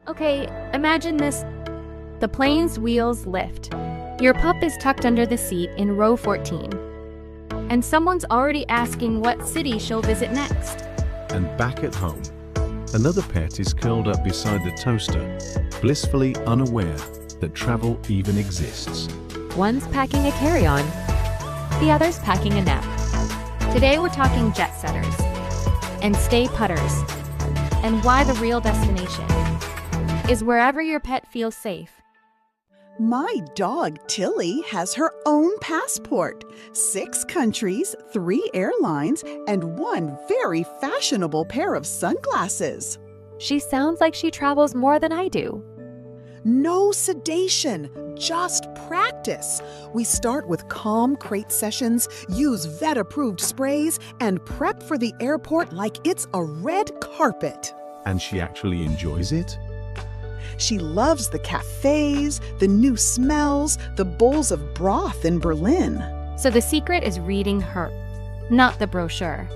Okay, imagine this. The plane's wheels lift. Your pup is tucked under the seat in row 14. And someone's already asking what city she'll visit next. And back at home, another pet is curled up beside the toaster, blissfully unaware that travel even exists. One's packing a carry-on, the other's packing a nap. Today we're talking jet setters and stay putters and why the real destination is wherever your pet feels safe. My dog Tilly has her own passport, 6 countries, 3 airlines, and 1 very fashionable pair of sunglasses. She sounds like she travels more than I do. No sedation, just practice. We start with calm crate sessions, use vet-approved sprays, and prep for the airport like it's a red carpet. And she actually enjoys it? She loves the cafes, the new smells, the bowls of broth in Berlin. So the secret is reading her, not the brochure.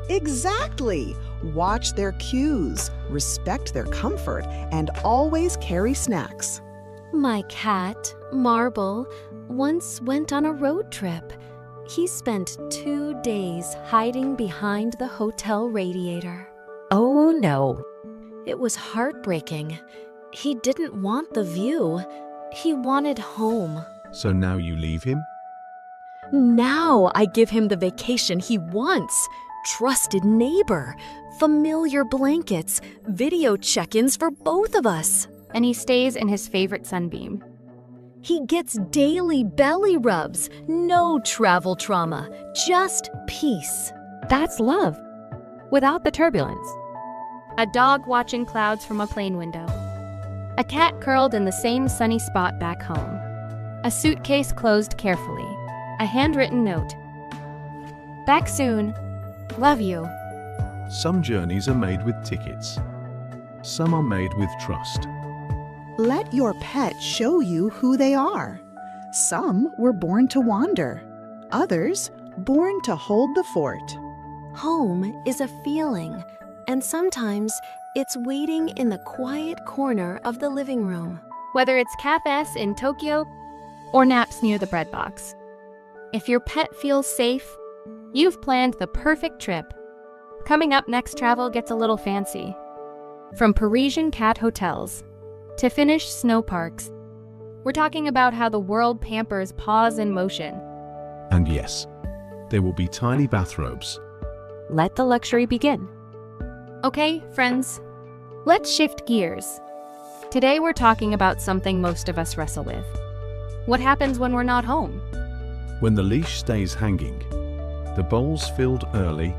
Exactly. Watch their cues, respect their comfort, and always carry snacks. My cat, Marble, once went on a road trip. He spent 2 days hiding behind the hotel radiator. Oh no. It was heartbreaking. He didn't want the view. He wanted home. So now you leave him? Now I give him the vacation he wants. Trusted neighbor, familiar blankets, video check-ins for both of us. And he stays in his favorite sunbeam. He gets daily belly rubs, no travel trauma, just peace. That's love, without the turbulence. A dog watching clouds from a plane window. A cat curled in the same sunny spot back home. A suitcase closed carefully. A handwritten note. Back soon. Love you. Some journeys are made with tickets. Some are made with trust. Let your pet show you who they are. Some were born to wander. Others, born to hold the fort. Home is a feeling, and sometimes it's waiting in the quiet corner of the living room. Whether it's cafes in Tokyo or naps near the bread box. If your pet feels safe, you've planned the perfect trip. Coming up next, travel gets a little fancy. From Parisian cat hotels to Finnish snow parks, we're talking about how the world pampers paws in motion. And yes, there will be tiny bathrobes. Let the luxury begin. Okay, friends, let's shift gears. Today we're talking about something most of us wrestle with. What happens when we're not home? When the leash stays hanging, the bowl's filled early,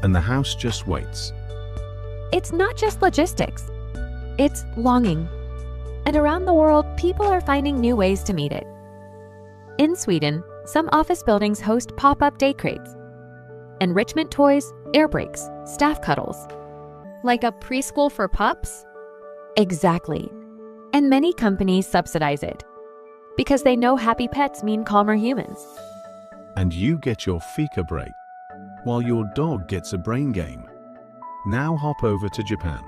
and the house just waits. It's not just logistics. It's longing. And around the world, people are finding new ways to meet it. In Sweden, some office buildings host pop-up day crates. Enrichment toys, air brakes, staff cuddles. Like a preschool for pups? Exactly. And many companies subsidize it because they know happy pets mean calmer humans. And you get your fika break, while your dog gets a brain game. Now hop over to Japan.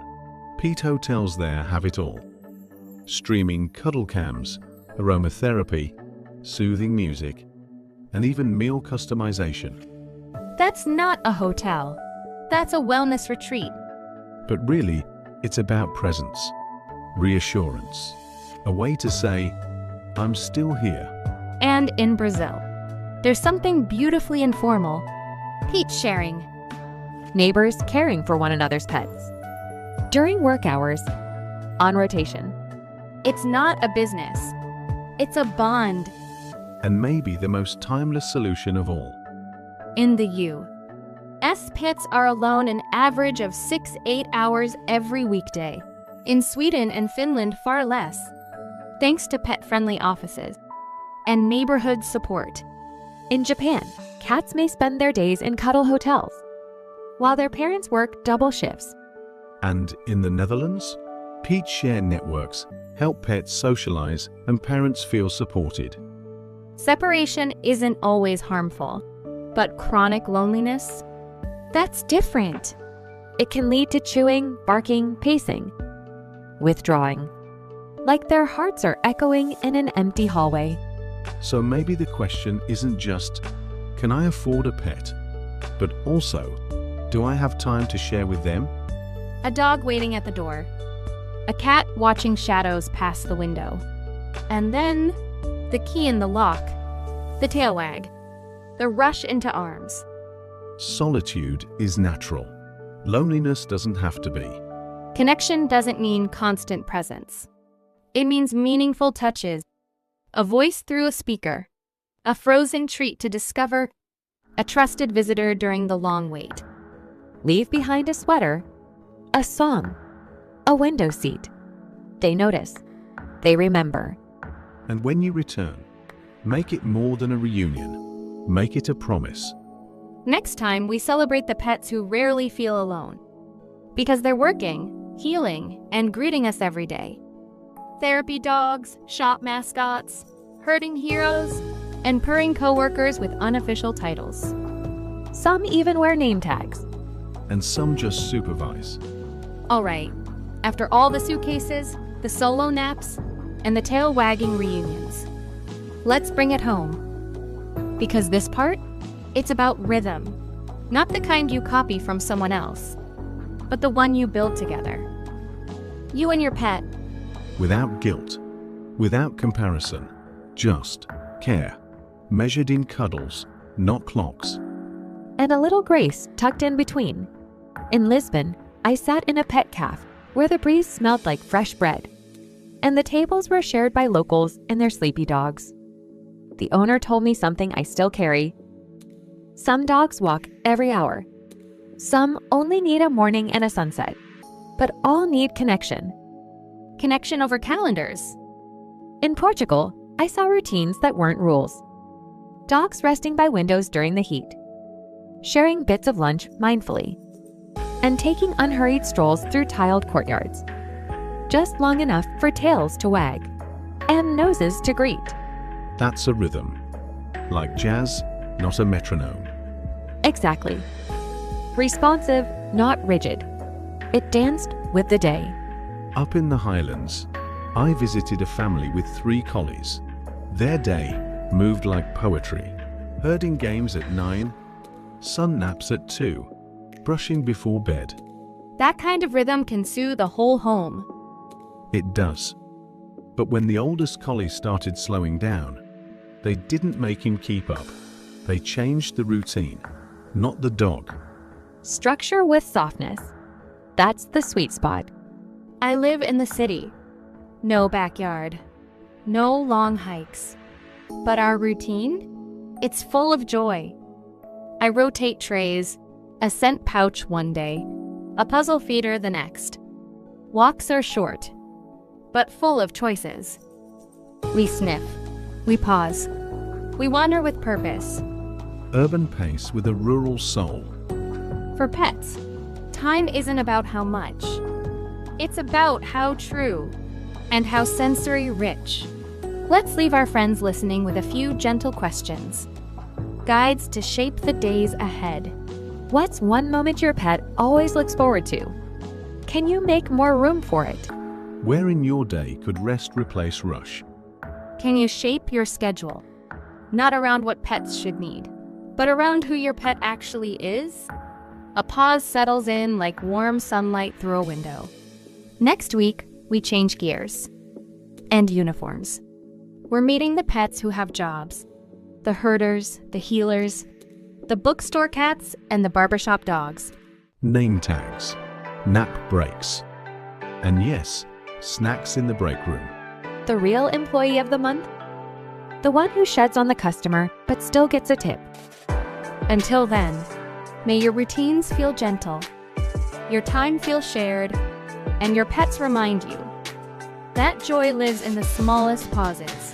Pete hotels there have it all. Streaming cuddle cams, aromatherapy, soothing music, and even meal customization. That's not a hotel. That's a wellness retreat. But really, it's about presence, reassurance, a way to say, I'm still here. And in Brazil, there's something beautifully informal. Pete sharing. Neighbors caring for one another's pets. During work hours, on rotation. It's not a business. It's a bond. And maybe the most timeless solution of all. In the U.S., pets are alone an average of 6-8 hours every weekday. In Sweden and Finland, far less. Thanks to pet-friendly offices and neighborhood support. In Japan, cats may spend their days in cuddle hotels, while their parents work double shifts. And in the Netherlands, Pete Share networks help pets socialize and parents feel supported. Separation isn't always harmful, but chronic loneliness? That's different. It can lead to chewing, barking, pacing. withdrawing, like their hearts are echoing in an empty hallway. So maybe the question isn't just, can I afford a pet? But also, do I have time to share with them? A dog waiting at the door. A cat watching shadows pass the window. And then, the key in the lock. The tail wag. The rush into arms. Solitude is natural. Loneliness doesn't have to be. Connection doesn't mean constant presence. It means meaningful touches. A voice through a speaker. A frozen treat to discover. A trusted visitor during the long wait. Leave behind a sweater, a song, a window seat. They notice. They remember. And when you return, make it more than a reunion. Make it a promise. Next time, we celebrate the pets who rarely feel alone. Because they're working, healing, and greeting us every day. Therapy dogs, shop mascots, herding heroes, and purring coworkers with unofficial titles. Some even wear name tags. And some just supervise. All right, after all the suitcases, the solo naps, and the tail-wagging reunions, let's bring it home. Because this part, it's about rhythm. Not the kind you copy from someone else, but the one you build together. You and your pet. Without guilt, without comparison, just care. Measured in cuddles, not clocks. And a little grace tucked in between. In Lisbon, I sat in a pet cafe where the breeze smelled like fresh bread, and the tables were shared by locals and their sleepy dogs. The owner told me something I still carry. Some dogs walk every hour. Some only need a morning and a sunset, but all need connection. Connection over calendars. In Portugal, I saw routines that weren't rules. Dogs resting by windows during the heat, sharing bits of lunch mindfully, and taking unhurried strolls through tiled courtyards, just long enough for tails to wag and noses to greet. That's a rhythm. Like jazz, not a metronome. Exactly. Responsive, not rigid. It danced with the day. Up in the Highlands, I visited a family with 3 collies. Their day moved like poetry. Herding games at 9, sun naps at 2, brushing before bed. That kind of rhythm can soothe the whole home. It does. But when the oldest collie started slowing down, they didn't make him keep up. They changed the routine, not the dog. Structure with softness. That's the sweet spot. I live in the city. No backyard. No long hikes. But our routine? It's full of joy. I rotate trays, a scent pouch one day, a puzzle feeder the next. Walks are short, but full of choices. We sniff. We pause. We wander with purpose. Urban pace with a rural soul. For pets, time isn't about how much. It's about how true and how sensory rich. Let's leave our friends listening with a few gentle questions. Guides to shape the days ahead. What's one moment your pet always looks forward to? Can you make more room for it? Where in your day could rest replace rush? Can you shape your schedule? Not around what pets should need, but around who your pet actually is? A pause settles in like warm sunlight through a window. Next week, we change gears. And uniforms. We're meeting the pets who have jobs. The herders, the healers, the bookstore cats, and the barbershop dogs. Name tags, nap breaks, and yes, snacks in the break room. The real employee of the month? The one who sheds on the customer but still gets a tip. Until then, may your routines feel gentle, your time feel shared, and your pets remind you that joy lives in the smallest pauses.